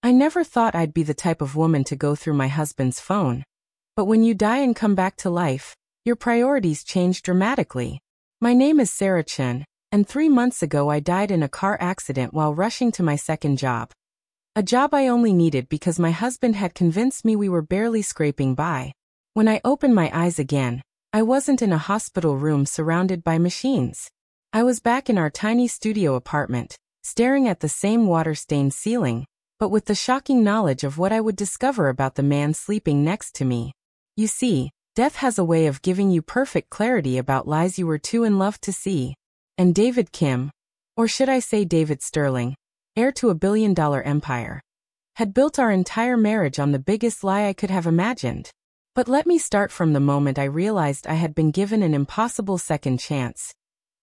I never thought I'd be the type of woman to go through my husband's phone. But when you die and come back to life, your priorities change dramatically. My name is Sarah Chen, and 3 months ago I died in a car accident while rushing to my second job. A job I only needed because my husband had convinced me we were barely scraping by. When I opened my eyes again, I wasn't in a hospital room surrounded by machines. I was back in our tiny studio apartment, staring at the same water-stained ceiling, but with the shocking knowledge of what I would discover about the man sleeping next to me. You see, death has a way of giving you perfect clarity about lies you were too in love to see. And David Kim, or should I say David Sterling, heir to a billion-dollar empire, had built our entire marriage on the biggest lie I could have imagined. But let me start from the moment I realized I had been given an impossible second chance,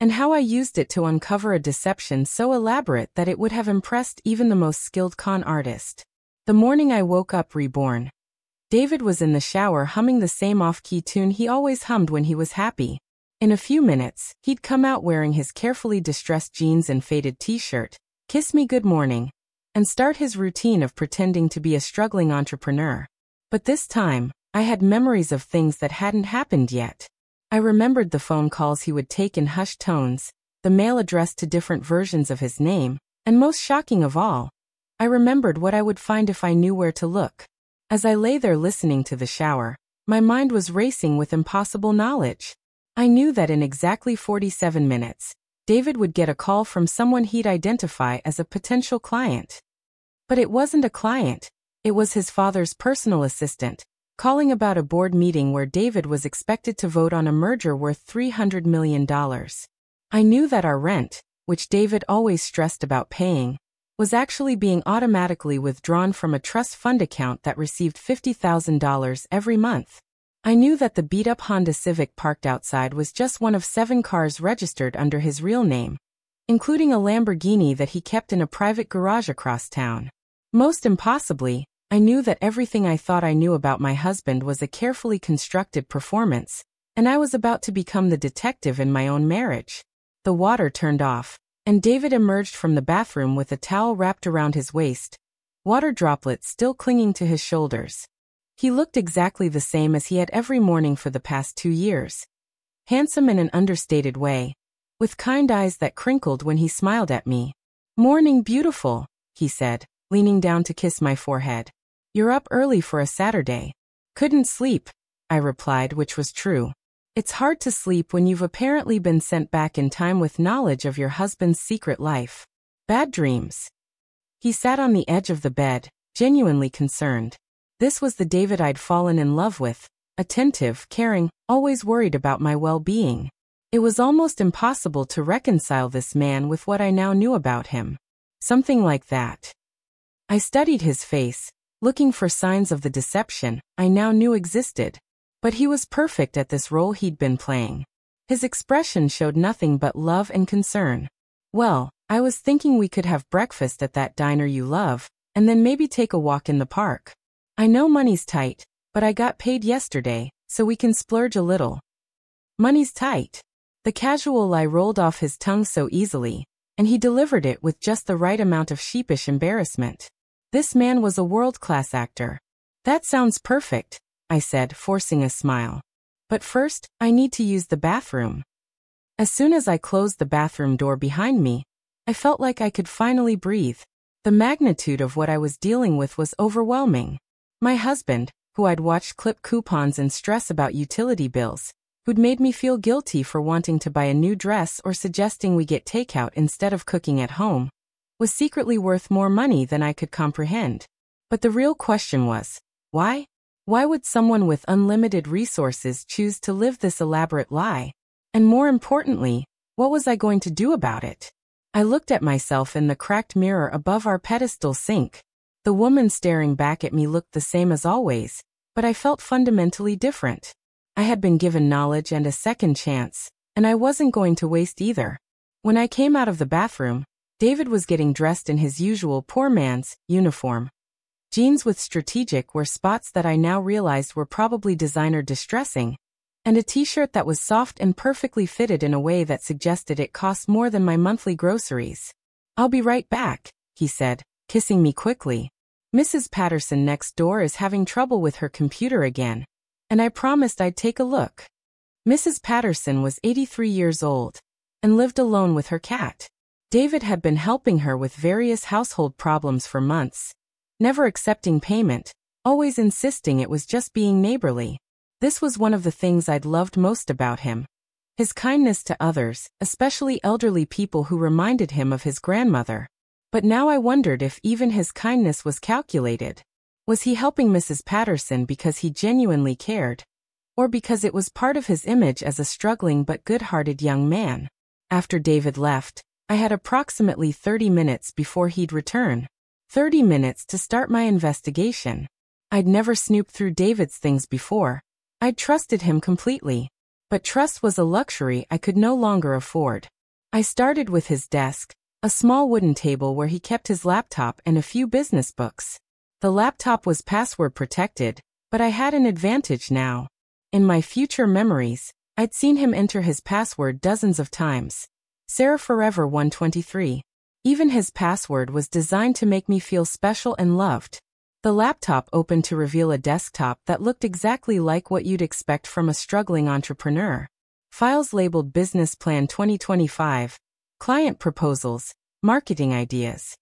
and how I used it to uncover a deception so elaborate that it would have impressed even the most skilled con artist. The morning I woke up reborn, David was in the shower humming the same off-key tune he always hummed when he was happy. In a few minutes, he'd come out wearing his carefully distressed jeans and faded t-shirt, kiss me good morning, and start his routine of pretending to be a struggling entrepreneur. But this time, I had memories of things that hadn't happened yet. I remembered the phone calls he would take in hushed tones, the mail addressed to different versions of his name, and most shocking of all, I remembered what I would find if I knew where to look. As I lay there listening to the shower, my mind was racing with impossible knowledge. I knew that in exactly 47 minutes, David would get a call from someone he'd identify as a potential client. But it wasn't a client, it was his father's personal assistant, calling about a board meeting where David was expected to vote on a merger worth $300 million. I knew that our rent, which David always stressed about paying, was actually being automatically withdrawn from a trust fund account that received $50,000 every month. I knew that the beat-up Honda Civic parked outside was just one of 7 cars registered under his real name, including a Lamborghini that he kept in a private garage across town. Most impossibly, I knew that everything I thought I knew about my husband was a carefully constructed performance, and I was about to become the detective in my own marriage. The water turned off, and David emerged from the bathroom with a towel wrapped around his waist, water droplets still clinging to his shoulders. He looked exactly the same as he had every morning for the past 2 years. Handsome in an understated way, with kind eyes that crinkled when he smiled at me. "Morning, beautiful," he said, leaning down to kiss my forehead. "You're up early for a Saturday." "Couldn't sleep," I replied, which was true. It's hard to sleep when you've apparently been sent back in time with knowledge of your husband's secret life. Bad dreams. He sat on the edge of the bed, genuinely concerned. This was the David I'd fallen in love with, attentive, caring, always worried about my well-being. It was almost impossible to reconcile this man with what I now knew about him. Something like that. I studied his face, looking for signs of the deception I now knew existed. But he was perfect at this role he'd been playing. His expression showed nothing but love and concern. "Well, I was thinking we could have breakfast at that diner you love, and then maybe take a walk in the park. I know money's tight, but I got paid yesterday, so we can splurge a little." Money's tight. The casual lie rolled off his tongue so easily, and he delivered it with just the right amount of sheepish embarrassment. This man was a world-class actor. "That sounds perfect," I said, forcing a smile. "But first, I need to use the bathroom." As soon as I closed the bathroom door behind me, I felt like I could finally breathe. The magnitude of what I was dealing with was overwhelming. My husband, who I'd watched clip coupons and stress about utility bills, who'd made me feel guilty for wanting to buy a new dress or suggesting we get takeout instead of cooking at home, was secretly worth more money than I could comprehend. But the real question was, why? Why would someone with unlimited resources choose to live this elaborate lie? And more importantly, what was I going to do about it? I looked at myself in the cracked mirror above our pedestal sink. The woman staring back at me looked the same as always, but I felt fundamentally different. I had been given knowledge and a second chance, and I wasn't going to waste either. When I came out of the bathroom, David was getting dressed in his usual poor man's uniform. Jeans with strategic wear spots that I now realized were probably designer distressing, and a t-shirt that was soft and perfectly fitted in a way that suggested it cost more than my monthly groceries. "I'll be right back," he said, kissing me quickly. Mrs. Patterson next door is having trouble with her computer again, and I promised I'd take a look. Mrs. Patterson was 83 years old and lived alone with her cat. David had been helping her with various household problems for months, never accepting payment, always insisting it was just being neighborly. This was one of the things I'd loved most about him. His kindness to others, especially elderly people who reminded him of his grandmother. But now I wondered if even his kindness was calculated. Was he helping Mrs. Patterson because he genuinely cared? Or because it was part of his image as a struggling but good-hearted young man? After David left, I had approximately 30 minutes before he'd return. 30 minutes to start my investigation. I'd never snooped through David's things before. I'd trusted him completely. But trust was a luxury I could no longer afford. I started with his desk, a small wooden table where he kept his laptop and a few business books. The laptop was password protected, but I had an advantage now. In my future memories, I'd seen him enter his password dozens of times. Sarah Forever 123. Even his password was designed to make me feel special and loved. The laptop opened to reveal a desktop that looked exactly like what you'd expect from a struggling entrepreneur. Files labeled Business Plan 2025, Client Proposals, Marketing Ideas.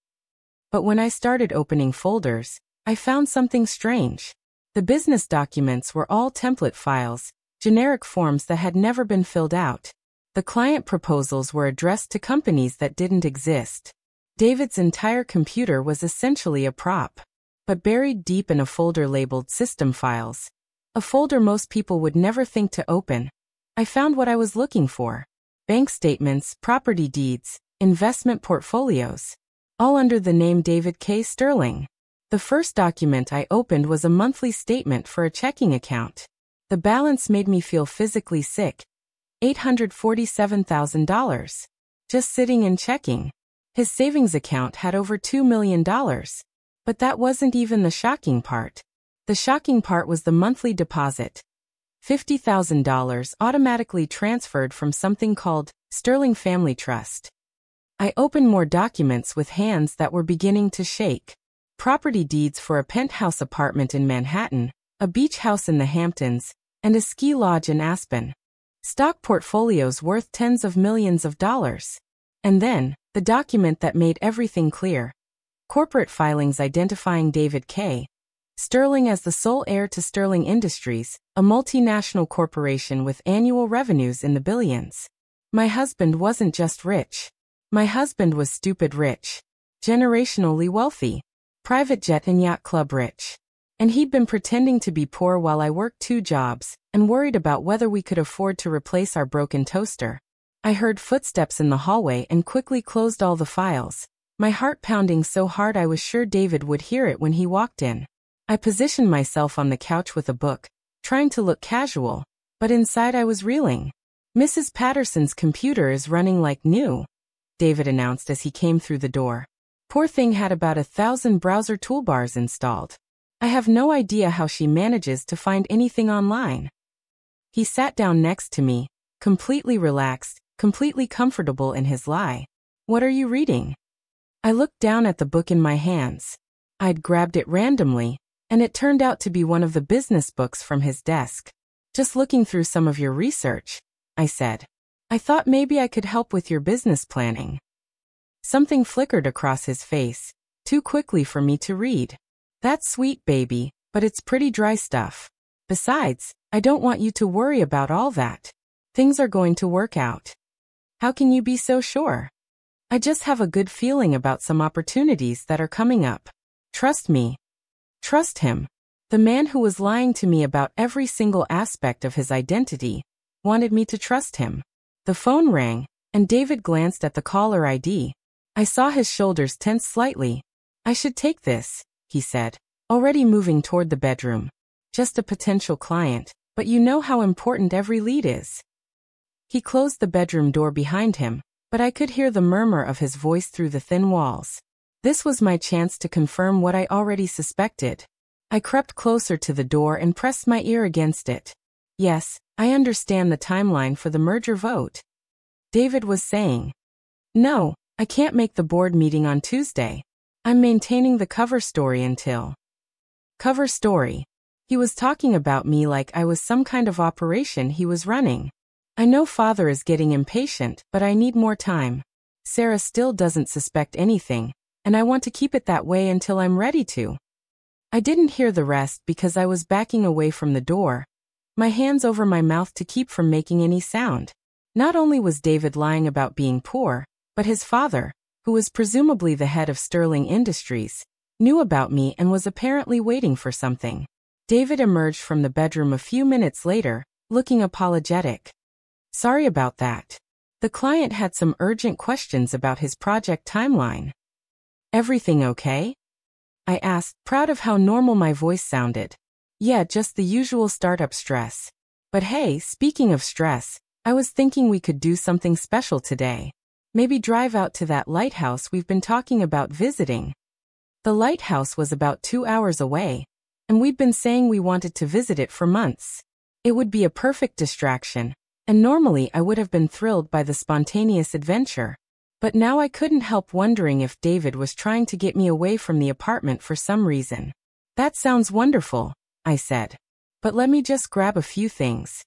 But when I started opening folders, I found something strange. The business documents were all template files, generic forms that had never been filled out. The client proposals were addressed to companies that didn't exist. David's entire computer was essentially a prop. But buried deep in a folder labeled System Files, a folder most people would never think to open, I found what I was looking for. Bank statements, property deeds, investment portfolios. All under the name David K. Sterling. The first document I opened was a monthly statement for a checking account. The balance made me feel physically sick. $847,000. Just sitting and checking. His savings account had over $2 million. But that wasn't even the shocking part. The shocking part was the monthly deposit. $50,000 automatically transferred from something called Sterling Family Trust. I opened more documents with hands that were beginning to shake. Property deeds for a penthouse apartment in Manhattan, a beach house in the Hamptons, and a ski lodge in Aspen. Stock portfolios worth tens of millions of dollars. And then, the document that made everything clear. Corporate filings identifying David K. Sterling as the sole heir to Sterling Industries, a multinational corporation with annual revenues in the billions. My husband wasn't just rich. My husband was stupid rich. Generationally wealthy. Private jet and yacht club rich. And he'd been pretending to be poor while I worked 2 jobs, and worried about whether we could afford to replace our broken toaster. I heard footsteps in the hallway and quickly closed all the files, my heart pounding so hard I was sure David would hear it when he walked in. I positioned myself on the couch with a book, trying to look casual, but inside I was reeling. Mrs. Patterson's computer is running like new, David announced as he came through the door. Poor thing had about 1,000 browser toolbars installed. I have no idea how she manages to find anything online. He sat down next to me, completely relaxed, completely comfortable in his lie. What are you reading? I looked down at the book in my hands. I'd grabbed it randomly, and it turned out to be one of the business books from his desk. Just looking through some of your research, I said. I thought maybe I could help with your business planning. Something flickered across his face, too quickly for me to read. That's sweet, baby, but it's pretty dry stuff. Besides, I don't want you to worry about all that. Things are going to work out. How can you be so sure? I just have a good feeling about some opportunities that are coming up. Trust me. Trust him. The man who was lying to me about every single aspect of his identity wanted me to trust him. The phone rang, and David glanced at the caller ID. I saw his shoulders tense slightly. I should take this, he said, already moving toward the bedroom. Just a potential client, but you know how important every lead is. He closed the bedroom door behind him, but I could hear the murmur of his voice through the thin walls. This was my chance to confirm what I already suspected. I crept closer to the door and pressed my ear against it. Yes, I understand the timeline for the merger vote, David was saying. No, I can't make the board meeting on Tuesday. I'm maintaining the cover story until. Cover story. He was talking about me like I was some kind of operation he was running. I know father is getting impatient, but I need more time. Sarah still doesn't suspect anything, and I want to keep it that way until I'm ready to. I didn't hear the rest because I was backing away from the door, my hands over my mouth to keep from making any sound. Not only was David lying about being poor, but his father, who was presumably the head of Sterling Industries, knew about me and was apparently waiting for something. David emerged from the bedroom a few minutes later, looking apologetic. Sorry about that. The client had some urgent questions about his project timeline. Everything okay? I asked, proud of how normal my voice sounded. Yeah, just the usual startup stress. But hey, speaking of stress, I was thinking we could do something special today. Maybe drive out to that lighthouse we've been talking about visiting. The lighthouse was about 2 hours away, and we'd been saying we wanted to visit it for months. It would be a perfect distraction, and normally I would have been thrilled by the spontaneous adventure. But now I couldn't help wondering if David was trying to get me away from the apartment for some reason. That sounds wonderful, I said. But let me just grab a few things.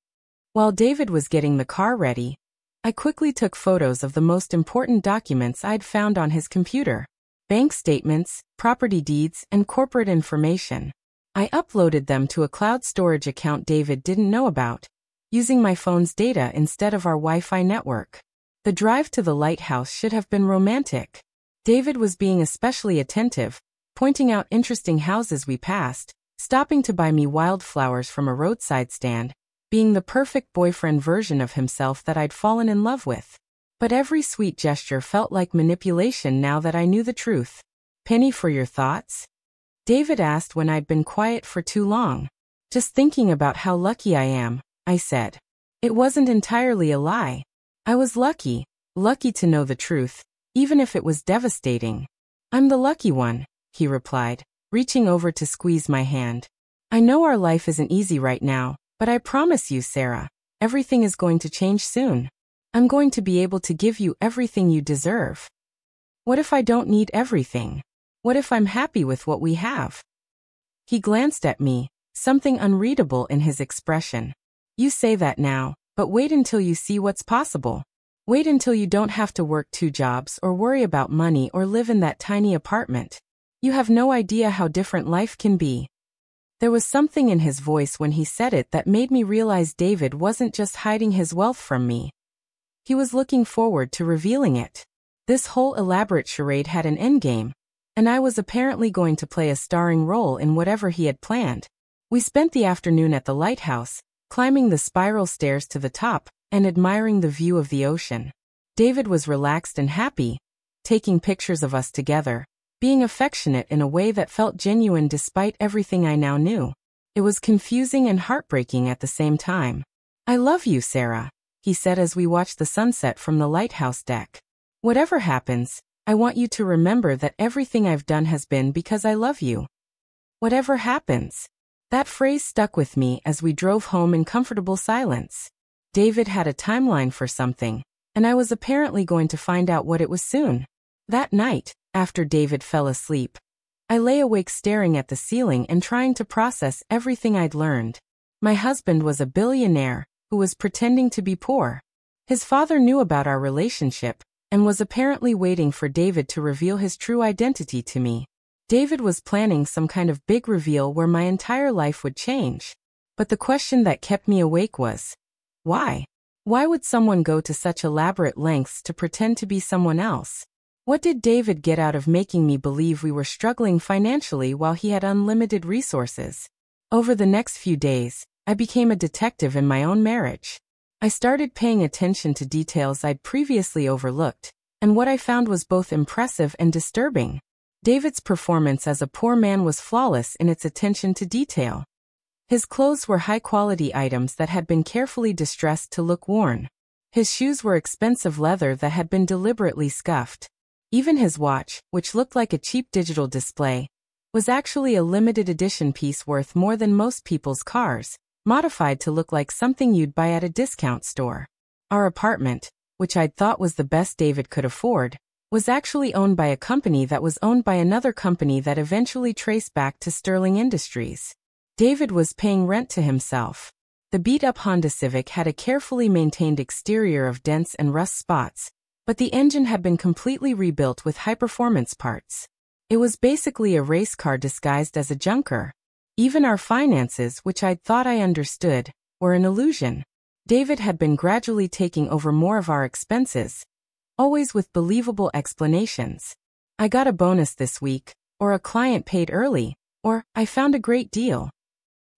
While David was getting the car ready, I quickly took photos of the most important documents I'd found on his computer. Bank statements, property deeds, and corporate information. I uploaded them to a cloud storage account David didn't know about, using my phone's data instead of our Wi-Fi network. The drive to the lighthouse should have been romantic. David was being especially attentive, pointing out interesting houses we passed, stopping to buy me wildflowers from a roadside stand, being the perfect boyfriend version of himself that I'd fallen in love with. But every sweet gesture felt like manipulation now that I knew the truth. Penny for your thoughts? David asked when I'd been quiet for too long. Just thinking about how lucky I am, I said. It wasn't entirely a lie. I was lucky to know the truth, even if it was devastating. I'm the lucky one, he replied, reaching over to squeeze my hand. I know our life isn't easy right now, but I promise you, Sarah, everything is going to change soon. I'm going to be able to give you everything you deserve. What if I don't need everything? What if I'm happy with what we have? He glanced at me, something unreadable in his expression. You say that now, but wait until you see what's possible. Wait until you don't have to work 2 jobs or worry about money or live in that tiny apartment. You have no idea how different life can be. There was something in his voice when he said it that made me realize David wasn't just hiding his wealth from me. He was looking forward to revealing it. This whole elaborate charade had an endgame, and I was apparently going to play a starring role in whatever he had planned. We spent the afternoon at the lighthouse, climbing the spiral stairs to the top and admiring the view of the ocean. David was relaxed and happy, taking pictures of us together, being affectionate in a way that felt genuine despite everything I now knew. It was confusing and heartbreaking at the same time. I love you, Sarah, he said as we watched the sunset from the lighthouse deck. Whatever happens, I want you to remember that everything I've done has been because I love you. Whatever happens. That phrase stuck with me as we drove home in comfortable silence. David had a timeline for something, and I was apparently going to find out what it was soon. That night, after David fell asleep, I lay awake staring at the ceiling and trying to process everything I'd learned. My husband was a billionaire who was pretending to be poor. His father knew about our relationship and was apparently waiting for David to reveal his true identity to me. David was planning some kind of big reveal where my entire life would change. But the question that kept me awake was, why? Why would someone go to such elaborate lengths to pretend to be someone else? What did David get out of making me believe we were struggling financially while he had unlimited resources? Over the next few days, I became a detective in my own marriage. I started paying attention to details I'd previously overlooked, and what I found was both impressive and disturbing. David's performance as a poor man was flawless in its attention to detail. His clothes were high-quality items that had been carefully distressed to look worn. His shoes were expensive leather that had been deliberately scuffed. Even his watch, which looked like a cheap digital display, was actually a limited edition piece worth more than most people's cars, modified to look like something you'd buy at a discount store. Our apartment, which I'd thought was the best David could afford, was actually owned by a company that was owned by another company that eventually traced back to Sterling Industries. David was paying rent to himself. The beat-up Honda Civic had a carefully maintained exterior of dents and rust spots, but the engine had been completely rebuilt with high-performance parts. It was basically a race car disguised as a junker. Even our finances, which I'd thought I understood, were an illusion. David had been gradually taking over more of our expenses, always with believable explanations. I got a bonus this week, or a client paid early, or I found a great deal.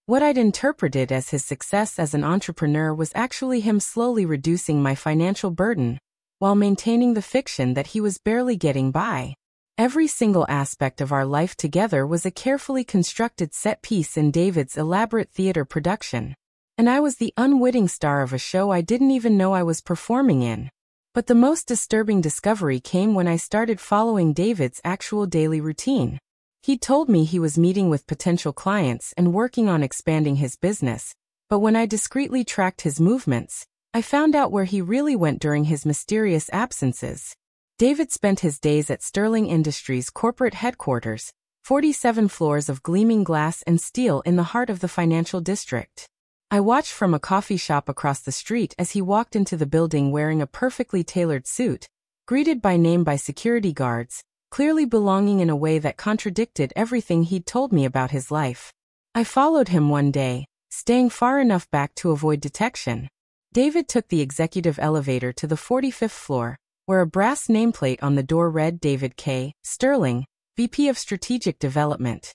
What I'd interpreted as his success as an entrepreneur was actually him slowly reducing my financial burden, while maintaining the fiction that he was barely getting by. Every single aspect of our life together was a carefully constructed set piece in David's elaborate theater production. And I was the unwitting star of a show I didn't even know I was performing in. But the most disturbing discovery came when I started following David's actual daily routine. He told me he was meeting with potential clients and working on expanding his business, but when I discreetly tracked his movements, I found out where he really went during his mysterious absences. David spent his days at Sterling Industries' corporate headquarters, 47 floors of gleaming glass and steel in the heart of the financial district. I watched from a coffee shop across the street as he walked into the building wearing a perfectly tailored suit, greeted by name by security guards, clearly belonging in a way that contradicted everything he'd told me about his life. I followed him one day, staying far enough back to avoid detection. David took the executive elevator to the 45th floor, where a brass nameplate on the door read David K. Sterling, VP of Strategic Development.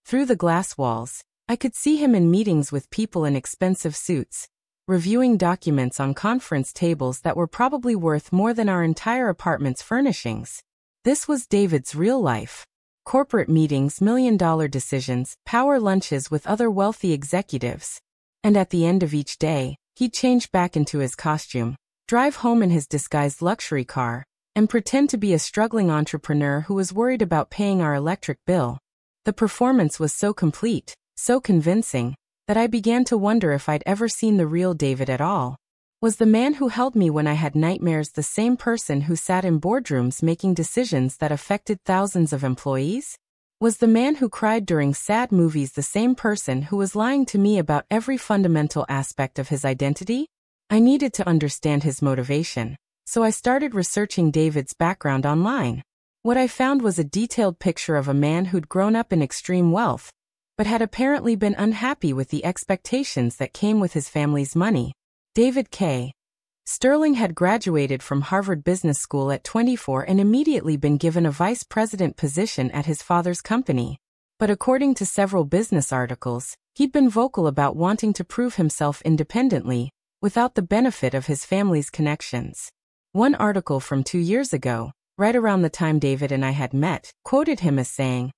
Through the glass walls, I could see him in meetings with people in expensive suits, reviewing documents on conference tables that were probably worth more than our entire apartment's furnishings. This was David's real life. Corporate meetings, million-dollar decisions, power lunches with other wealthy executives. And at the end of each day, he'd change back into his costume, drive home in his disguised luxury car, and pretend to be a struggling entrepreneur who was worried about paying our electric bill. The performance was so complete, so convincing, that I began to wonder if I'd ever seen the real David at all. Was the man who held me when I had nightmares the same person who sat in boardrooms making decisions that affected thousands of employees? Was the man who cried during sad movies the same person who was lying to me about every fundamental aspect of his identity? I needed to understand his motivation, so I started researching David's background online. What I found was a detailed picture of a man who'd grown up in extreme wealth, but had apparently been unhappy with the expectations that came with his family's money. David K. Sterling had graduated from Harvard Business School at 24 and immediately been given a vice president position at his father's company. But according to several business articles, he'd been vocal about wanting to prove himself independently, without the benefit of his family's connections. One article from 2 years ago, right around the time David and I had met, quoted him as saying,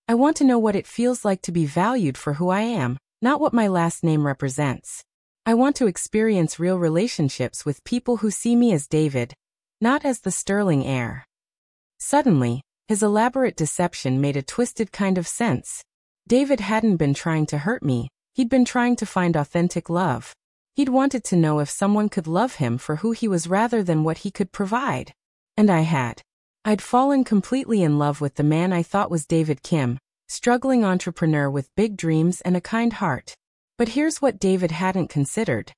"I want to know what it feels like to be valued for who I am, not what my last name represents. I want to experience real relationships with people who see me as David, not as the Sterling heir." Suddenly, his elaborate deception made a twisted kind of sense. David hadn't been trying to hurt me, he'd been trying to find authentic love. He'd wanted to know if someone could love him for who he was rather than what he could provide. And I had. I'd fallen completely in love with the man I thought was David Kim, struggling entrepreneur with big dreams and a kind heart. But here's what David hadn't considered.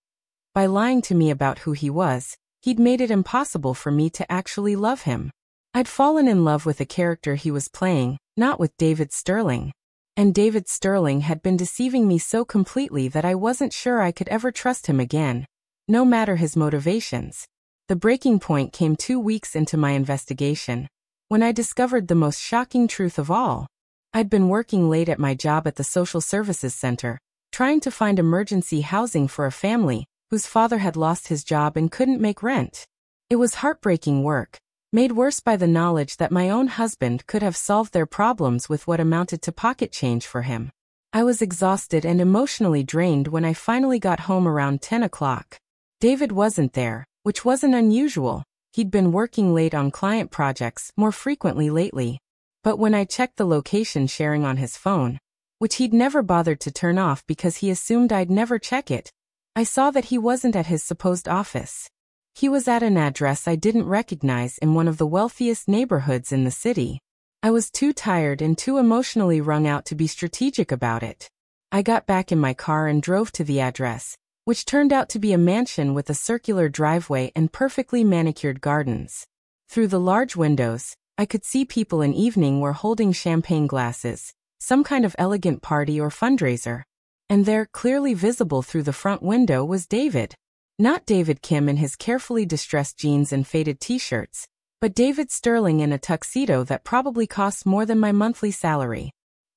By lying to me about who he was, he'd made it impossible for me to actually love him. I'd fallen in love with a character he was playing, not with David Sterling. And David Sterling had been deceiving me so completely that I wasn't sure I could ever trust him again, no matter his motivations. The breaking point came 2 weeks into my investigation, when I discovered the most shocking truth of all. I'd been working late at my job at the Social Services Center, trying to find emergency housing for a family whose father had lost his job and couldn't make rent. It was heartbreaking work, made worse by the knowledge that my own husband could have solved their problems with what amounted to pocket change for him. I was exhausted and emotionally drained when I finally got home around 10 o'clock. David wasn't there, which wasn't unusual. He'd been working late on client projects more frequently lately. But when I checked the location sharing on his phone, which he'd never bothered to turn off because he assumed I'd never check it, I saw that he wasn't at his supposed office. He was at an address I didn't recognize in one of the wealthiest neighborhoods in the city. I was too tired and too emotionally wrung out to be strategic about it. I got back in my car and drove to the address, which turned out to be a mansion with a circular driveway and perfectly manicured gardens. Through the large windows, I could see people in evening wear holding champagne glasses, some kind of elegant party or fundraiser. And there, clearly visible through the front window, was David. Not David Kim in his carefully distressed jeans and faded t-shirts, but David Sterling in a tuxedo that probably cost more than my monthly salary.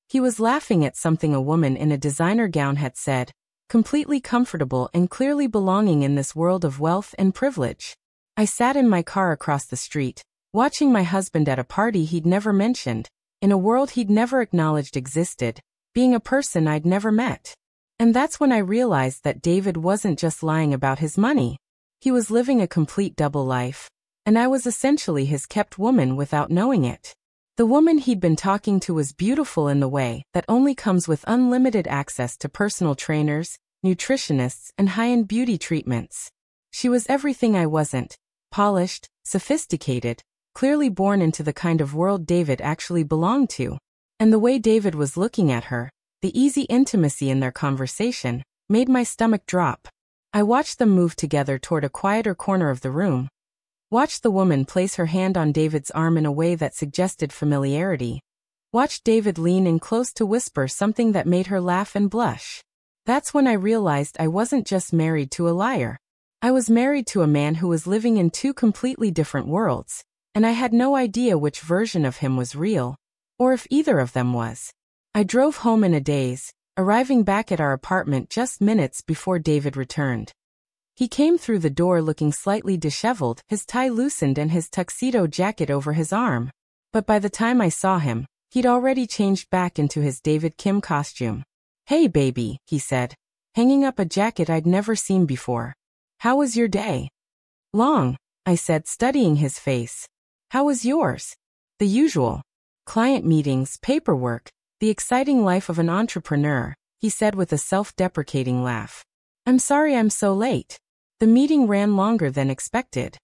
He was laughing at something a woman in a designer gown had said, completely comfortable and clearly belonging in this world of wealth and privilege. I sat in my car across the street, watching my husband at a party he'd never mentioned, in a world he'd never acknowledged existed, being a person I'd never met. And that's when I realized that David wasn't just lying about his money. He was living a complete double life, and I was essentially his kept woman without knowing it. The woman he'd been talking to was beautiful in the way that only comes with unlimited access to personal trainers, nutritionists, and high-end beauty treatments. She was everything I wasn't: polished, sophisticated, clearly born into the kind of world David actually belonged to. And the way David was looking at her, the easy intimacy in their conversation, made my stomach drop. I watched them move together toward a quieter corner of the room. Watched the woman place her hand on David's arm in a way that suggested familiarity. Watched David lean in close to whisper something that made her laugh and blush. That's when I realized I wasn't just married to a liar. I was married to a man who was living in two completely different worlds, and I had no idea which version of him was real, or if either of them was. I drove home in a daze, arriving back at our apartment just minutes before David returned. He came through the door looking slightly disheveled, his tie loosened and his tuxedo jacket over his arm. But by the time I saw him, he'd already changed back into his David Kim costume. "Hey baby," he said, hanging up a jacket I'd never seen before. "How was your day?" "Long," I said, studying his face. "How was yours?" "The usual. Client meetings, paperwork, the exciting life of an entrepreneur," he said with a self-deprecating laugh. "I'm sorry I'm so late. The meeting ran longer than expected."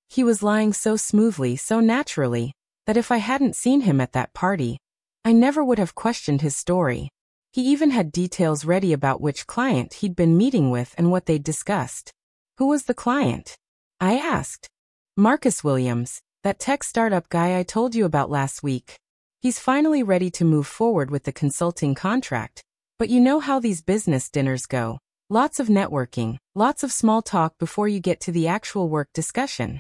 He was lying so smoothly, so naturally, that if I hadn't seen him at that party, I never would have questioned his story. He even had details ready about which client he'd been meeting with and what they'd discussed. "Who was the client?" I asked. "Marcus Williams, that tech startup guy I told you about last week. He's finally ready to move forward with the consulting contract, but you know how these business dinners go. Lots of networking, lots of small talk before you get to the actual work discussion."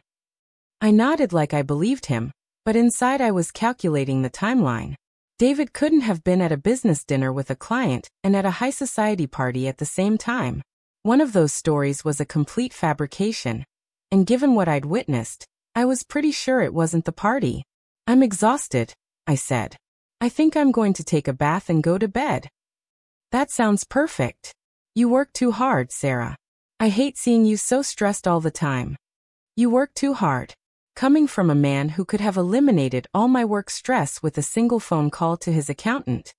I nodded like I believed him, but inside I was calculating the timeline. David couldn't have been at a business dinner with a client and at a high society party at the same time. One of those stories was a complete fabrication, and given what I'd witnessed, I was pretty sure it wasn't the party. "I'm exhausted," I said. "I think I'm going to take a bath and go to bed." "That sounds perfect. You work too hard, Sarah. I hate seeing you so stressed all the time." "You work too hard." Coming from a man who could have eliminated all my work stress with a single phone call to his accountant,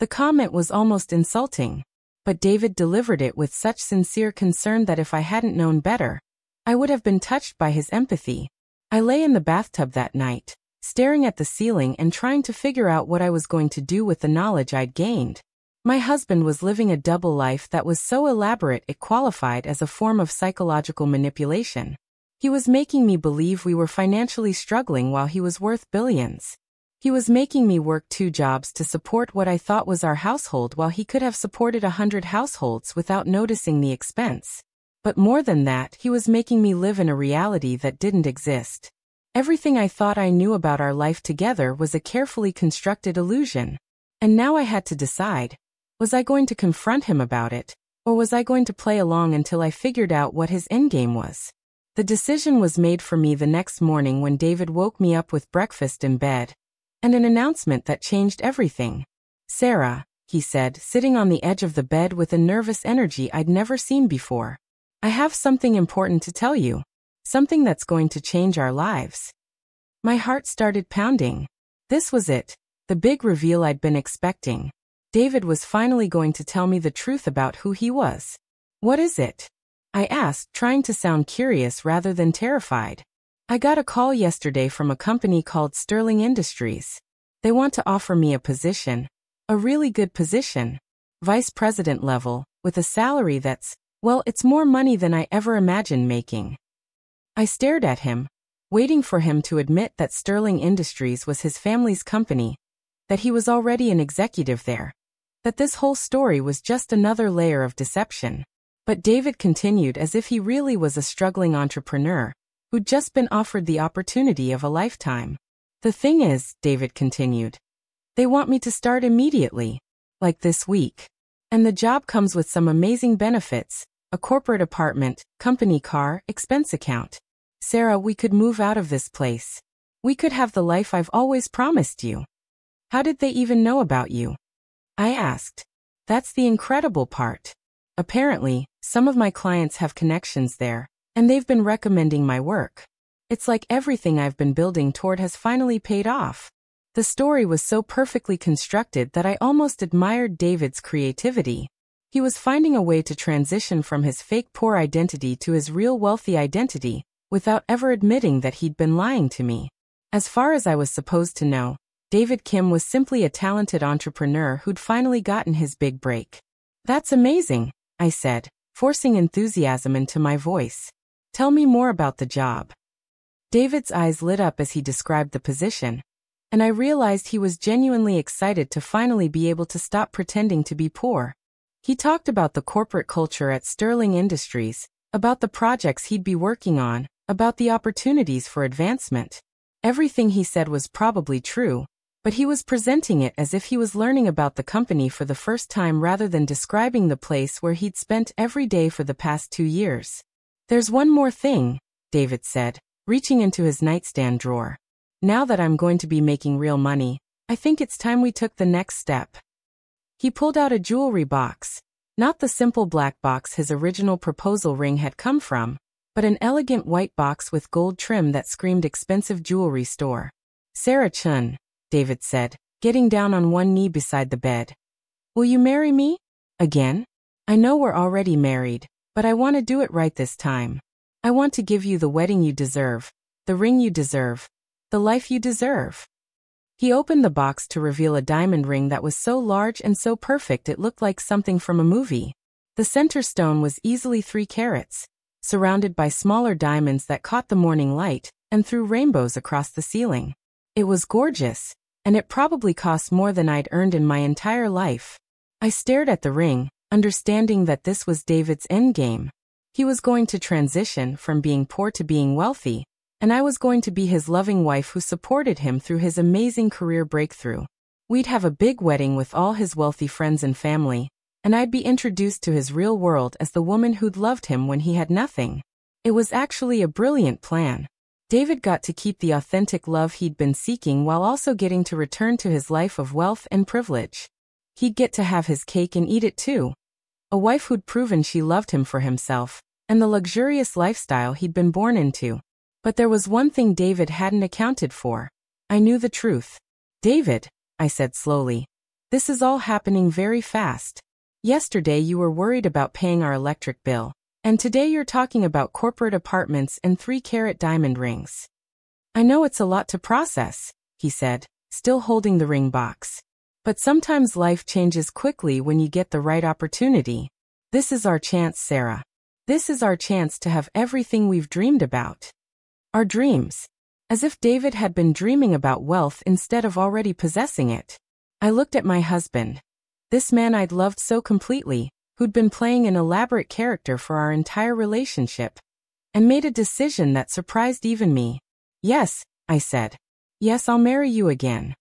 the comment was almost insulting. But David delivered it with such sincere concern that if I hadn't known better, I would have been touched by his empathy. I lay in the bathtub that night, staring at the ceiling and trying to figure out what I was going to do with the knowledge I'd gained. My husband was living a double life that was so elaborate it qualified as a form of psychological manipulation. He was making me believe we were financially struggling while he was worth billions. He was making me work 2 jobs to support what I thought was our household while he could have supported 100 households without noticing the expense. But more than that, he was making me live in a reality that didn't exist. Everything I thought I knew about our life together was a carefully constructed illusion. And now I had to decide. Was I going to confront him about it, or was I going to play along until I figured out what his endgame was? The decision was made for me the next morning when David woke me up with breakfast in bed, and an announcement that changed everything. "Sarah," he said, sitting on the edge of the bed with a nervous energy I'd never seen before. "I have something important to tell you. Something that's going to change our lives." My heart started pounding. This was it, the big reveal I'd been expecting. David was finally going to tell me the truth about who he was. "What is it?" I asked, trying to sound curious rather than terrified. I got a call yesterday from a company called Sterling Industries. They want to offer me a position, a really good position, vice president level, with a salary that's, well, it's more money than I ever imagined making. I stared at him, waiting for him to admit that Sterling Industries was his family's company, that he was already an executive there, that this whole story was just another layer of deception. But David continued as if he really was a struggling entrepreneur who'd just been offered the opportunity of a lifetime. The thing is, David continued, they want me to start immediately, like this week. And the job comes with some amazing benefits, a corporate apartment, company car, expense account. Sarah, we could move out of this place. We could have the life I've always promised you. How did they even know about you? I asked. That's the incredible part. Apparently, some of my clients have connections there, and they've been recommending my work. It's like everything I've been building toward has finally paid off. The story was so perfectly constructed that I almost admired David's creativity. He was finding a way to transition from his fake poor identity to his real wealthy identity, without ever admitting that he'd been lying to me. As far as I was supposed to know, David Kim was simply a talented entrepreneur who'd finally gotten his big break. That's amazing, I said, forcing enthusiasm into my voice. Tell me more about the job. David's eyes lit up as he described the position, and I realized he was genuinely excited to finally be able to stop pretending to be poor. He talked about the corporate culture at Sterling Industries, about the projects he'd be working on, about the opportunities for advancement. Everything he said was probably true, but he was presenting it as if he was learning about the company for the first time rather than describing the place where he'd spent every day for the past 2 years. There's one more thing, David said, reaching into his nightstand drawer. Now that I'm going to be making real money, I think it's time we took the next step. He pulled out a jewelry box, not the simple black box his original proposal ring had come from, but an elegant white box with gold trim that screamed expensive jewelry store. Sarah Chun, David said, getting down on one knee beside the bed. Will you marry me? Again? I know we're already married, but I want to do it right this time. I want to give you the wedding you deserve, the ring you deserve, the life you deserve. He opened the box to reveal a diamond ring that was so large and so perfect it looked like something from a movie. The center stone was easily 3 carats, surrounded by smaller diamonds that caught the morning light and threw rainbows across the ceiling. It was gorgeous, and it probably cost more than I'd earned in my entire life. I stared at the ring, understanding that this was David's endgame. He was going to transition from being poor to being wealthy, and I was going to be his loving wife who supported him through his amazing career breakthrough. We'd have a big wedding with all his wealthy friends and family, and I'd be introduced to his real world as the woman who'd loved him when he had nothing. It was actually a brilliant plan. David got to keep the authentic love he'd been seeking while also getting to return to his life of wealth and privilege. He'd get to have his cake and eat it too. A wife who'd proven she loved him for himself, and the luxurious lifestyle he'd been born into. But there was one thing David hadn't accounted for. I knew the truth. David, I said slowly, this is all happening very fast. Yesterday you were worried about paying our electric bill. And today you're talking about corporate apartments and 3-carat diamond rings. I know it's a lot to process, he said, still holding the ring box. But sometimes life changes quickly when you get the right opportunity. This is our chance, Sarah. This is our chance to have everything we've dreamed about. Our dreams. As if David had been dreaming about wealth instead of already possessing it. I looked at my husband. This man I'd loved so completely, who'd been playing an elaborate character for our entire relationship, and made a decision that surprised even me. Yes, I said. Yes, I'll marry you again.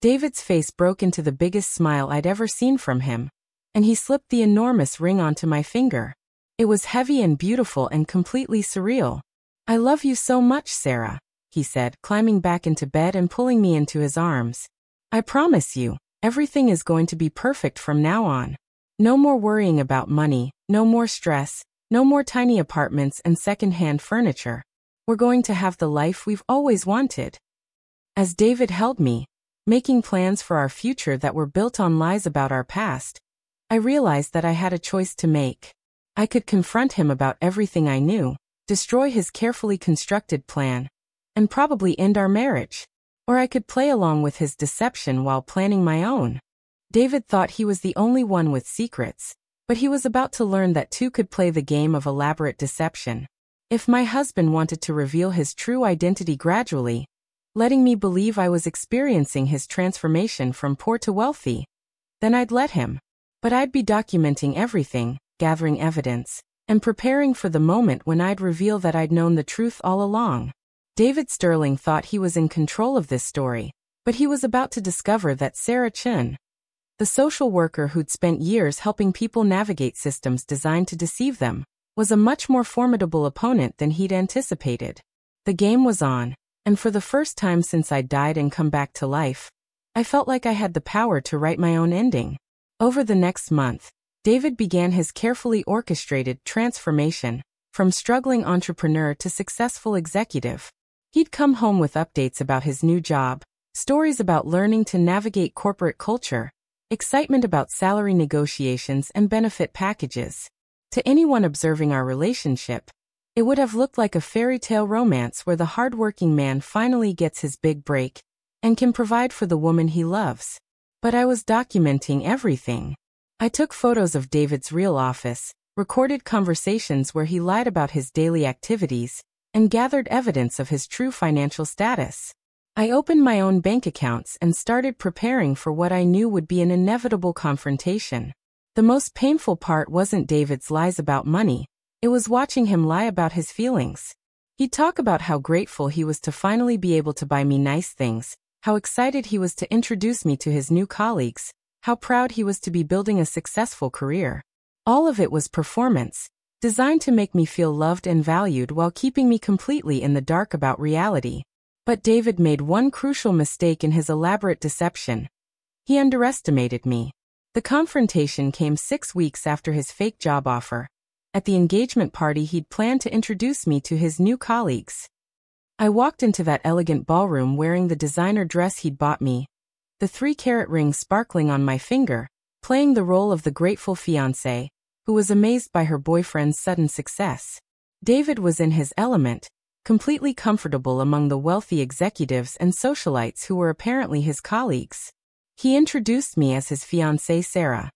David's face broke into the biggest smile I'd ever seen from him, and he slipped the enormous ring onto my finger. It was heavy and beautiful and completely surreal. I love you so much, Sarah, he said, climbing back into bed and pulling me into his arms. I promise you, everything is going to be perfect from now on. No more worrying about money, no more stress, no more tiny apartments and second-hand furniture. We're going to have the life we've always wanted. As David held me, making plans for our future that were built on lies about our past, I realized that I had a choice to make. I could confront him about everything I knew, destroy his carefully constructed plan, and probably end our marriage. Or I could play along with his deception while planning my own. David thought he was the only one with secrets, but he was about to learn that two could play the game of elaborate deception. If my husband wanted to reveal his true identity gradually, letting me believe I was experiencing his transformation from poor to wealthy, then I'd let him. But I'd be documenting everything, gathering evidence, and preparing for the moment when I'd reveal that I'd known the truth all along. David Sterling thought he was in control of this story, but he was about to discover that Sarah Chun, the social worker who'd spent years helping people navigate systems designed to deceive them, was a much more formidable opponent than he'd anticipated. The game was on, and for the first time since I'd died and come back to life, I felt like I had the power to write my own ending. Over the next month, David began his carefully orchestrated transformation, from struggling entrepreneur to successful executive. He'd come home with updates about his new job, stories about learning to navigate corporate culture, excitement about salary negotiations and benefit packages. To anyone observing our relationship, it would have looked like a fairy tale romance where the hardworking man finally gets his big break and can provide for the woman he loves. But I was documenting everything. I took photos of David's real office, recorded conversations where he lied about his daily activities, and gathered evidence of his true financial status. I opened my own bank accounts and started preparing for what I knew would be an inevitable confrontation. The most painful part wasn't David's lies about money, it was watching him lie about his feelings. He'd talk about how grateful he was to finally be able to buy me nice things, how excited he was to introduce me to his new colleagues, how proud he was to be building a successful career. All of it was performance, designed to make me feel loved and valued while keeping me completely in the dark about reality. But David made one crucial mistake in his elaborate deception. He underestimated me. The confrontation came 6 weeks after his fake job offer. At the engagement party he'd planned to introduce me to his new colleagues. I walked into that elegant ballroom wearing the designer dress he'd bought me, the 3-carat ring sparkling on my finger, playing the role of the grateful fiancée, who was amazed by her boyfriend's sudden success. David was in his element, completely comfortable among the wealthy executives and socialites who were apparently his colleagues. He introduced me as his fiancée Sarah,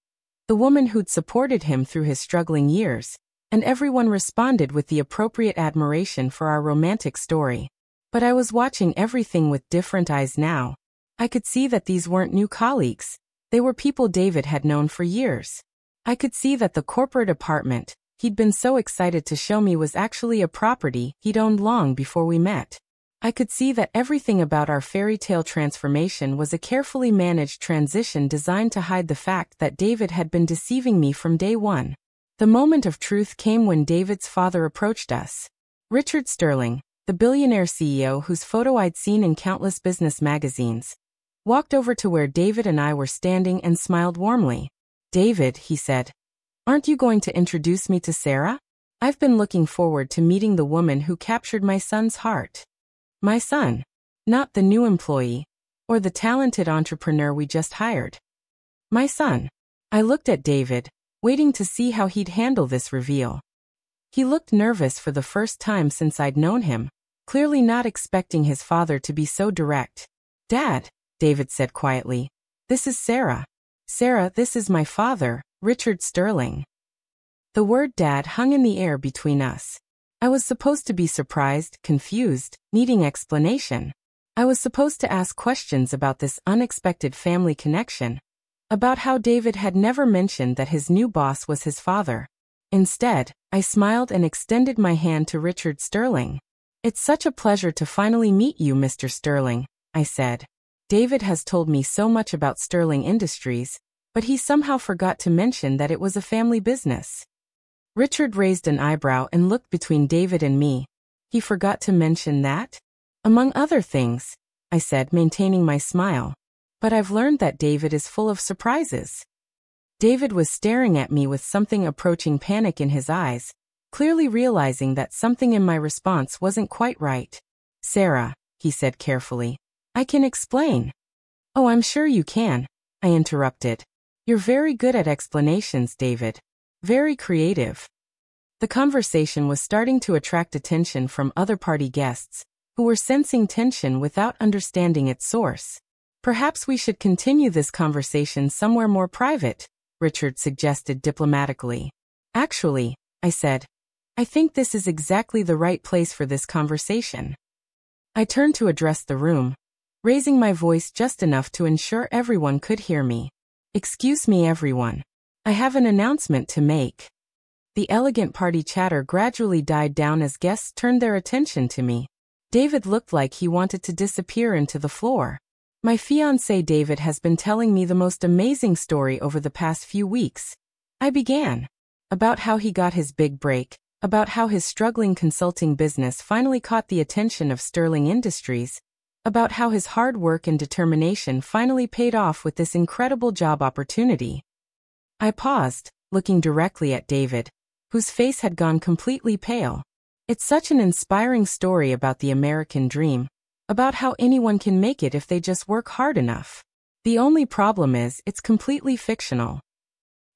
the woman who'd supported him through his struggling years, and everyone responded with the appropriate admiration for our romantic story. But I was watching everything with different eyes now. I could see that these weren't new colleagues, they were people David had known for years. I could see that the corporate apartment he'd been so excited to show me was actually a property he'd owned long before we met. I could see that everything about our fairy tale transformation was a carefully managed transition designed to hide the fact that David had been deceiving me from day one. The moment of truth came when David's father approached us. Richard Sterling, the billionaire CEO whose photo I'd seen in countless business magazines, walked over to where David and I were standing and smiled warmly. "David," he said, "aren't you going to introduce me to Sarah? I've been looking forward to meeting the woman who captured my son's heart." My son. Not the new employee, or the talented entrepreneur we just hired. My son. I looked at David, waiting to see how he'd handle this reveal. He looked nervous for the first time since I'd known him, clearly not expecting his father to be so direct. "Dad," David said quietly, "this is Sarah. Sarah, this is my father, Richard Sterling." The word dad hung in the air between us. I was supposed to be surprised, confused, needing explanation. I was supposed to ask questions about this unexpected family connection, about how David had never mentioned that his new boss was his father. Instead, I smiled and extended my hand to Richard Sterling. "It's such a pleasure to finally meet you, Mr. Sterling," I said. David has told me so much about Sterling Industries, but he somehow forgot to mention that it was a family business. Richard raised an eyebrow and looked between David and me. "He forgot to mention that?" "Among other things," I said, maintaining my smile. "But I've learned that David is full of surprises." David was staring at me with something approaching panic in his eyes, clearly realizing that something in my response wasn't quite right. "Sarah," he said carefully, "I can explain." "Oh, I'm sure you can," I interrupted. "You're very good at explanations, David. Very creative. The conversation was starting to attract attention from other party guests, who were sensing tension without understanding its source. Perhaps we should continue this conversation somewhere more private, Richard suggested diplomatically. Actually, I said, I think this is exactly the right place for this conversation. I turned to address the room, raising my voice just enough to ensure everyone could hear me. Excuse me, everyone. I have an announcement to make. The elegant party chatter gradually died down as guests turned their attention to me. David looked like he wanted to disappear into the floor. My fiancé David has been telling me the most amazing story over the past few weeks. I began. About how he got his big break, about how his struggling consulting business finally caught the attention of Sterling Industries, about how his hard work and determination finally paid off with this incredible job opportunity. I paused, looking directly at David, whose face had gone completely pale. It's such an inspiring story about the American dream, about how anyone can make it if they just work hard enough. The only problem is it's completely fictional.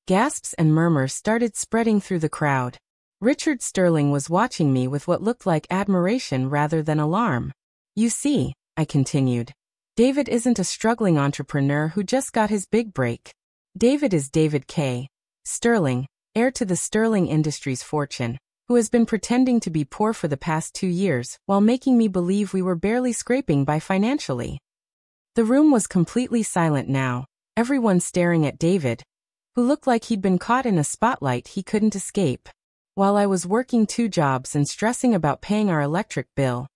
Gasps and murmurs started spreading through the crowd. Richard Sterling was watching me with what looked like admiration rather than alarm. You see, I continued, David isn't a struggling entrepreneur who just got his big break. David is David K. Sterling, heir to the Sterling Industries fortune, who has been pretending to be poor for the past 2 years while making me believe we were barely scraping by financially. The room was completely silent now, everyone staring at David, who looked like he'd been caught in a spotlight he couldn't escape. While I was working 2 jobs and stressing about paying our electric bill,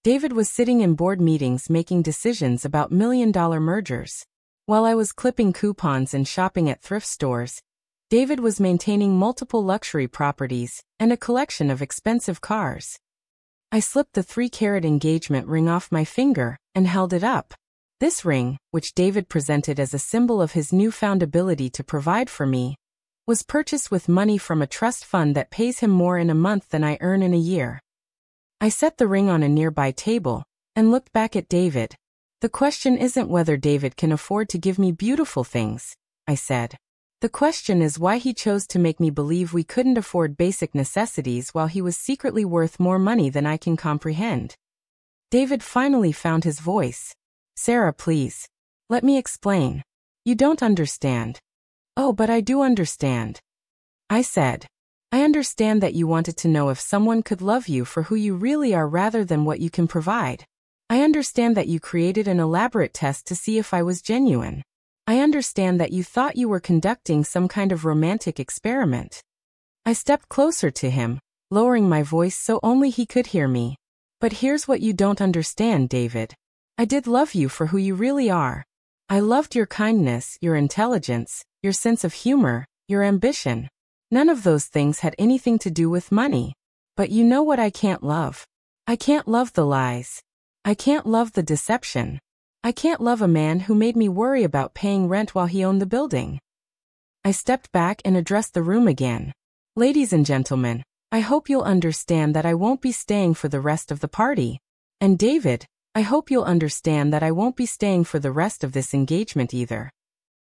David was sitting in board meetings making decisions about million-dollar mergers. While I was clipping coupons and shopping at thrift stores, David was maintaining multiple luxury properties and a collection of expensive cars. I slipped the 3-carat engagement ring off my finger and held it up. This ring, which David presented as a symbol of his newfound ability to provide for me, was purchased with money from a trust fund that pays him more in a month than I earn in a year. I set the ring on a nearby table and looked back at David. The question isn't whether David can afford to give me beautiful things, I said. The question is why he chose to make me believe we couldn't afford basic necessities while he was secretly worth more money than I can comprehend. David finally found his voice. Sarah, please. Let me explain. You don't understand. Oh, but I do understand. I said. I understand that you wanted to know if someone could love you for who you really are rather than what you can provide. I understand that you created an elaborate test to see if I was genuine. I understand that you thought you were conducting some kind of romantic experiment. I stepped closer to him, lowering my voice so only he could hear me. But here's what you don't understand, David. I did love you for who you really are. I loved your kindness, your intelligence, your sense of humor, your ambition. None of those things had anything to do with money. But you know what I can't love? I can't love the lies. I can't love the deception. I can't love a man who made me worry about paying rent while he owned the building. I stepped back and addressed the room again. Ladies and gentlemen, I hope you'll understand that I won't be staying for the rest of the party. And David, I hope you'll understand that I won't be staying for the rest of this engagement either.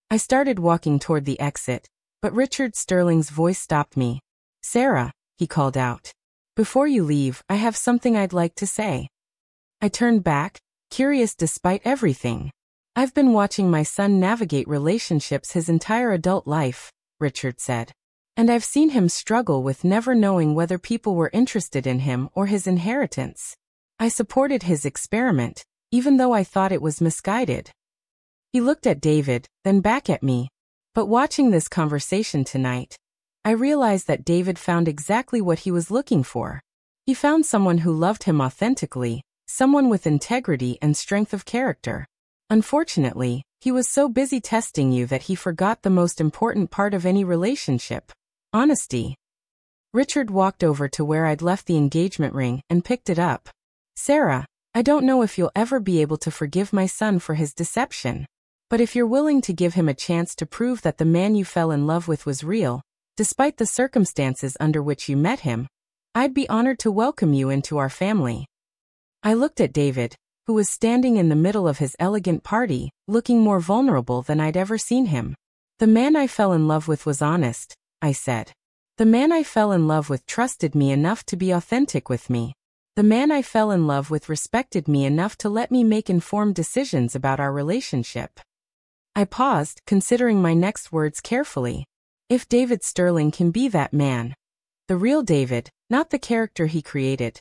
I started walking toward the exit, but Richard Sterling's voice stopped me. Sarah, he called out. Before you leave, I have something I'd like to say. I turned back, curious despite everything. I've been watching my son navigate relationships his entire adult life, Richard said. And I've seen him struggle with never knowing whether people were interested in him or his inheritance. I supported his experiment, even though I thought it was misguided. He looked at David, then back at me. But watching this conversation tonight, I realized that David found exactly what he was looking for. He found someone who loved him authentically, someone with integrity and strength of character. Unfortunately, he was so busy testing you that he forgot the most important part of any relationship: honesty. Richard walked over to where I'd left the engagement ring and picked it up. Sarah, I don't know if you'll ever be able to forgive my son for his deception. But if you're willing to give him a chance to prove that the man you fell in love with was real, despite the circumstances under which you met him, I'd be honored to welcome you into our family. I looked at David, who was standing in the middle of his elegant party, looking more vulnerable than I'd ever seen him. The man I fell in love with was honest, I said. The man I fell in love with trusted me enough to be authentic with me. The man I fell in love with respected me enough to let me make informed decisions about our relationship. I paused, considering my next words carefully. If David Sterling can be that man, the real David, not the character he created,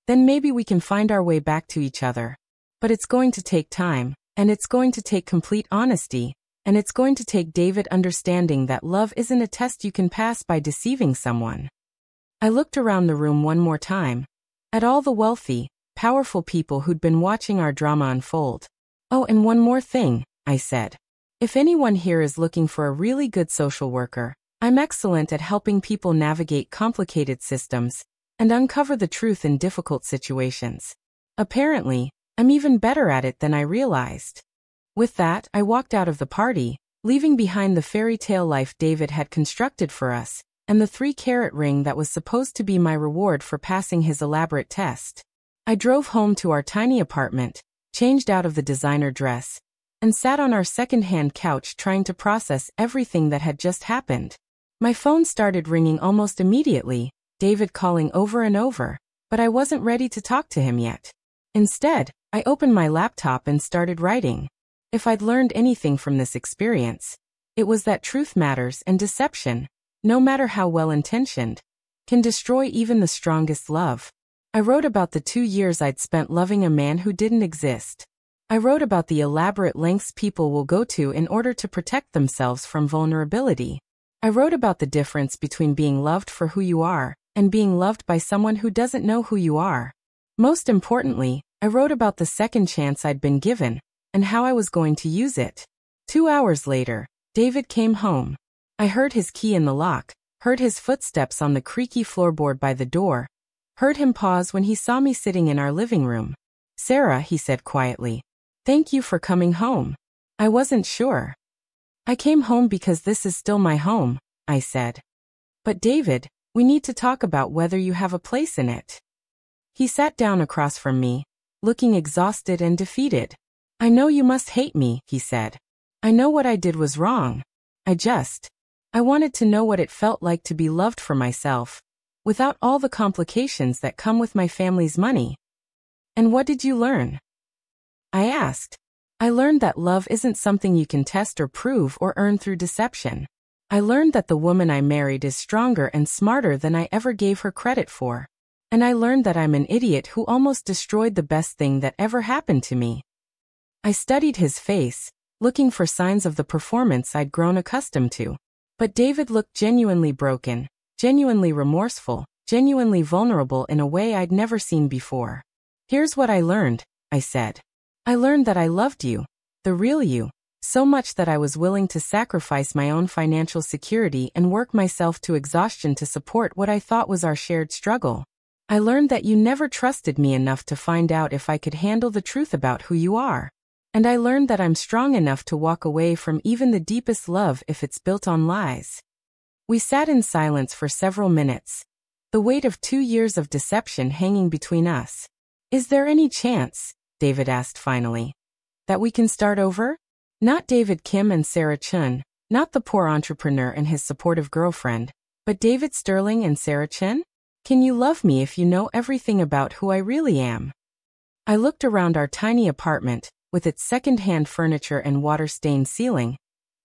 then maybe we can find our way back to each other. But it's going to take time, and it's going to take complete honesty, and it's going to take David understanding that love isn't a test you can pass by deceiving someone. I looked around the room one more time, at all the wealthy, powerful people who'd been watching our drama unfold. Oh, and one more thing, I said. If anyone here is looking for a really good social worker, I'm excellent at helping people navigate complicated systems and uncover the truth in difficult situations. Apparently, I'm even better at it than I realized. With that, I walked out of the party, leaving behind the fairy tale life David had constructed for us, and the 3-carat ring that was supposed to be my reward for passing his elaborate test. I drove home to our tiny apartment, changed out of the designer dress, and sat on our second-hand couch trying to process everything that had just happened. My phone started ringing almost immediately, David calling over and over, but I wasn't ready to talk to him yet. Instead, I opened my laptop and started writing. If I'd learned anything from this experience, it was that truth matters and deception, no matter how well-intentioned, can destroy even the strongest love. I wrote about the 2 years I'd spent loving a man who didn't exist. I wrote about the elaborate lengths people will go to in order to protect themselves from vulnerability. I wrote about the difference between being loved for who you are and being loved by someone who doesn't know who you are. Most importantly, I wrote about the second chance I'd been given and how I was going to use it. 2 hours later, David came home. I heard his key in the lock, heard his footsteps on the creaky floorboard by the door, heard him pause when he saw me sitting in our living room. "Sarah," he said quietly, "thank you for coming home." I wasn't sure. "I came home because this is still my home," I said. "But David, we need to talk about whether you have a place in it." He sat down across from me, looking exhausted and defeated. "I know you must hate me," he said. "I know what I did was wrong. I wanted to know what it felt like to be loved for myself, without all the complications that come with my family's money." "And what did you learn?" I asked. "I learned that love isn't something you can test or prove or earn through deception. I learned that the woman I married is stronger and smarter than I ever gave her credit for. And I learned that I'm an idiot who almost destroyed the best thing that ever happened to me." I studied his face, looking for signs of the performance I'd grown accustomed to. But David looked genuinely broken, genuinely remorseful, genuinely vulnerable in a way I'd never seen before. "Here's what I learned," I said. "I learned that I loved you, the real you, so much that I was willing to sacrifice my own financial security and work myself to exhaustion to support what I thought was our shared struggle. I learned that you never trusted me enough to find out if I could handle the truth about who you are. And I learned that I'm strong enough to walk away from even the deepest love if it's built on lies." We sat in silence for several minutes, the weight of 2 years of deception hanging between us. "Is there any chance," David asked finally, "that we can start over? Not David Kim and Sarah Chun, not the poor entrepreneur and his supportive girlfriend, but David Sterling and Sarah Chun? Can you love me if you know everything about who I really am?" I looked around our tiny apartment, with its second-hand furniture and water-stained ceiling,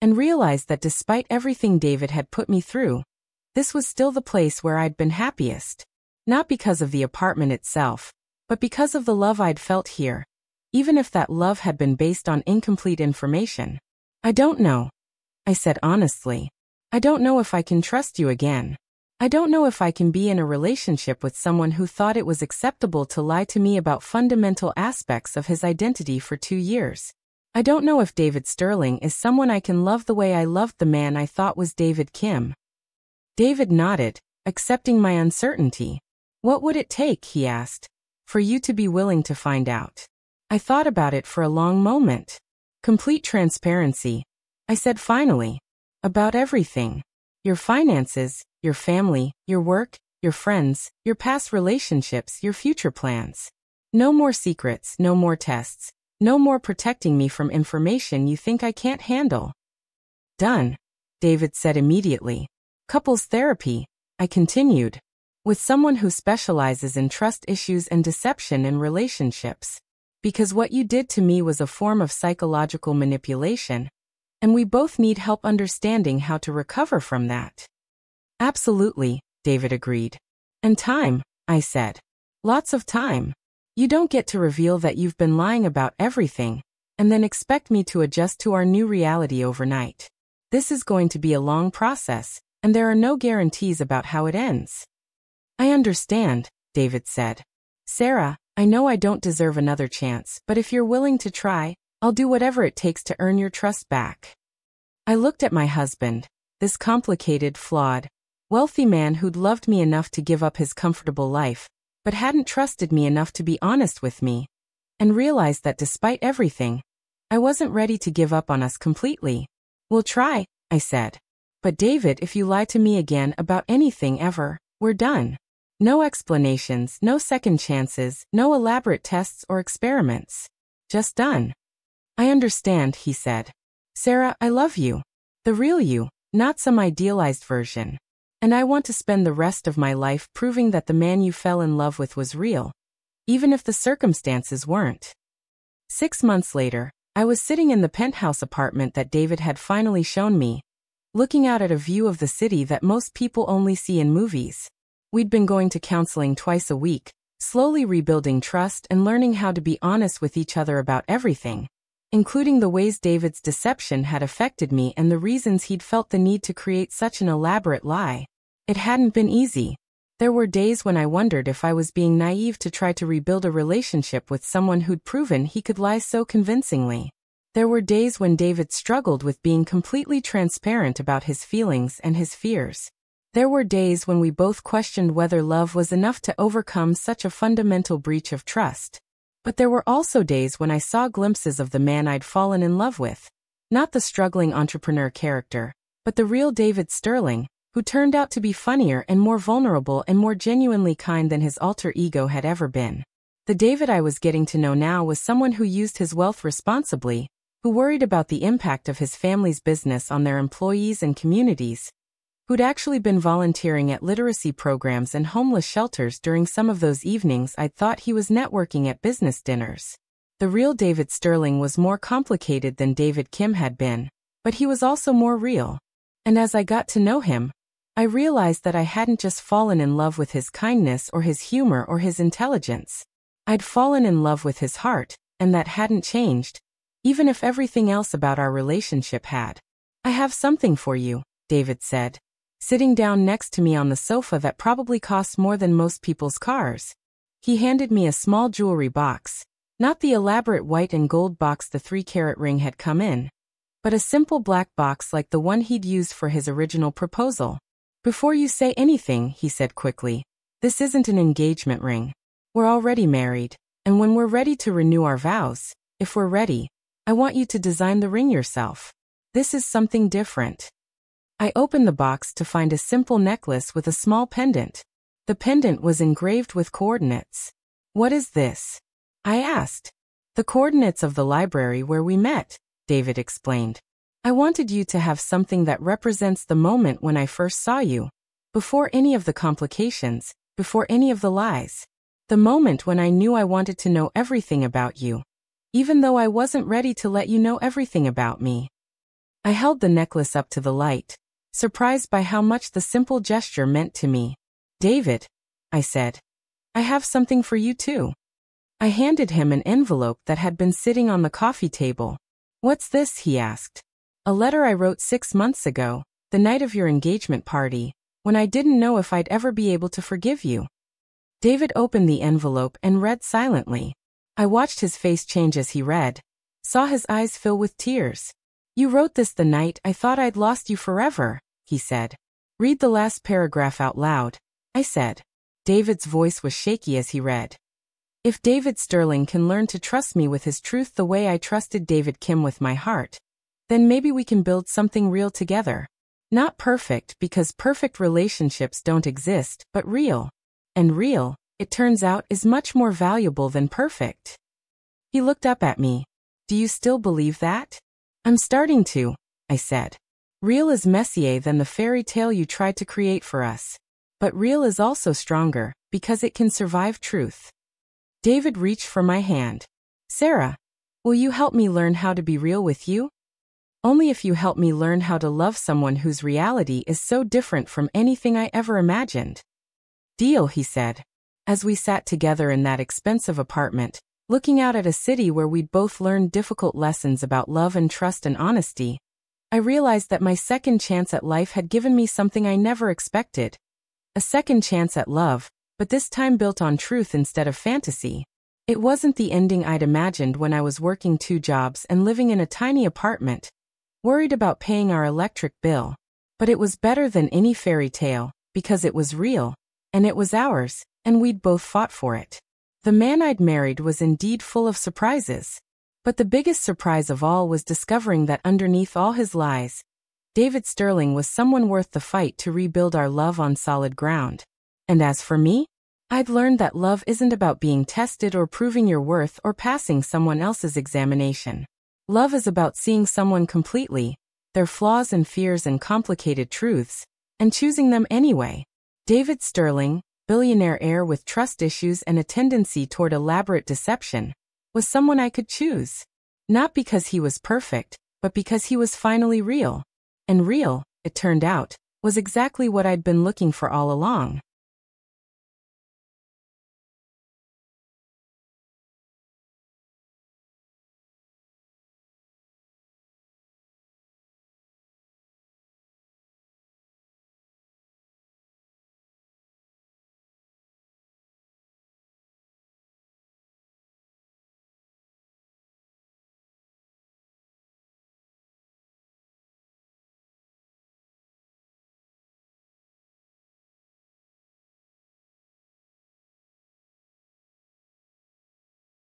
and realized that despite everything David had put me through, this was still the place where I'd been happiest. Not because of the apartment itself, but because of the love I'd felt here, even if that love had been based on incomplete information. "I don't know," I said honestly. "I don't know if I can trust you again. I don't know if I can be in a relationship with someone who thought it was acceptable to lie to me about fundamental aspects of his identity for 2 years. I don't know if David Sterling is someone I can love the way I loved the man I thought was David Kim." David nodded, accepting my uncertainty. "What would it take," he asked, "for you to be willing to find out?" I thought about it for a long moment. "Complete transparency," I said finally. "About everything. Your finances, your family, your work, your friends, your past relationships, your future plans. No more secrets, no more tests, no more protecting me from information you think I can't handle." "Done," David said immediately. "Couples therapy, I continued. With someone who specializes in trust issues and deception in relationships. Because what you did to me was a form of psychological manipulation, and we both need help understanding how to recover from that. Absolutely, David agreed. And time, I said. Lots of time. You don't get to reveal that you've been lying about everything, and then expect me to adjust to our new reality overnight. This is going to be a long process, and there are no guarantees about how it ends. I understand, David said. Sarah, I know I don't deserve another chance, but if you're willing to try, I'll do whatever it takes to earn your trust back. I looked at my husband, this complicated, flawed, wealthy man who'd loved me enough to give up his comfortable life, but hadn't trusted me enough to be honest with me, and realized that despite everything, I wasn't ready to give up on us completely. We'll try, I said. But David, if you lie to me again about anything ever, we're done. No explanations, no second chances, no elaborate tests or experiments. Just done. I understand, he said. Sarah, I love you. The real you, not some idealized version. And I want to spend the rest of my life proving that the man you fell in love with was real, even if the circumstances weren't. 6 months later, I was sitting in the penthouse apartment that David had finally shown me, looking out at a view of the city that most people only see in movies. We'd been going to counseling twice a week, slowly rebuilding trust and learning how to be honest with each other about everything, including the ways David's deception had affected me and the reasons he'd felt the need to create such an elaborate lie. It hadn't been easy. There were days when I wondered if I was being naive to try to rebuild a relationship with someone who'd proven he could lie so convincingly. There were days when David struggled with being completely transparent about his feelings and his fears. There were days when we both questioned whether love was enough to overcome such a fundamental breach of trust. But there were also days when I saw glimpses of the man I'd fallen in love with. Not the struggling entrepreneur character, but the real David Sterling, who turned out to be funnier and more vulnerable and more genuinely kind than his alter ego had ever been. The David I was getting to know now was someone who used his wealth responsibly, who worried about the impact of his family's business on their employees and communities, who'd actually been volunteering at literacy programs and homeless shelters during some of those evenings I'd thought he was networking at business dinners. The real David Sterling was more complicated than David Kim had been, but he was also more real. And as I got to know him, I realized that I hadn't just fallen in love with his kindness or his humor or his intelligence. I'd fallen in love with his heart, and that hadn't changed, even if everything else about our relationship had. I have something for you, David said, sitting down next to me on the sofa that probably costs more than most people's cars. He handed me a small jewelry box, not the elaborate white and gold box the 3-carat ring had come in, but a simple black box like the one he'd used for his original proposal. Before you say anything, he said quickly, this isn't an engagement ring. We're already married, and when we're ready to renew our vows, if we're ready, I want you to design the ring yourself. This is something different. I opened the box to find a simple necklace with a small pendant. The pendant was engraved with coordinates. What is this? I asked. The coordinates of the library where we met, David explained. I wanted you to have something that represents the moment when I first saw you, before any of the complications, before any of the lies. The moment when I knew I wanted to know everything about you, even though I wasn't ready to let you know everything about me. I held the necklace up to the light, surprised by how much the simple gesture meant to me. David, I said, I have something for you too. I handed him an envelope that had been sitting on the coffee table. What's this? He asked. A letter I wrote 6 months ago, the night of your engagement party, when I didn't know if I'd ever be able to forgive you. David opened the envelope and read silently. I watched his face change as he read, saw his eyes fill with tears. You wrote this the night I thought I'd lost you forever, he said. Read the last paragraph out loud, I said. David's voice was shaky as he read. If David Sterling can learn to trust me with his truth the way I trusted David Kim with my heart, then maybe we can build something real together. Not perfect, because perfect relationships don't exist, but real. And real, it turns out, is much more valuable than perfect. He looked up at me. Do you still believe that? I'm starting to, I said. Real is messier than the fairy tale you tried to create for us. But real is also stronger, because it can survive truth. David reached for my hand. Sarah, will you help me learn how to be real with you? Only if you help me learn how to love someone whose reality is so different from anything I ever imagined. Deal, he said. As we sat together in that expensive apartment, looking out at a city where we'd both learned difficult lessons about love and trust and honesty, I realized that my second chance at life had given me something I never expected. A second chance at love, but this time built on truth instead of fantasy. It wasn't the ending I'd imagined when I was working 2 jobs and living in a tiny apartment, worried about paying our electric bill. But it was better than any fairy tale, because it was real, and it was ours, and we'd both fought for it. The man I'd married was indeed full of surprises. But the biggest surprise of all was discovering that underneath all his lies, David Sterling was someone worth the fight to rebuild our love on solid ground. And as for me, I'd learned that love isn't about being tested or proving your worth or passing someone else's examination. Love is about seeing someone completely, their flaws and fears and complicated truths, and choosing them anyway. David Sterling, billionaire heir with trust issues and a tendency toward elaborate deception, was someone I could choose. Not because he was perfect, but because he was finally real. And real, it turned out, was exactly what I'd been looking for all along.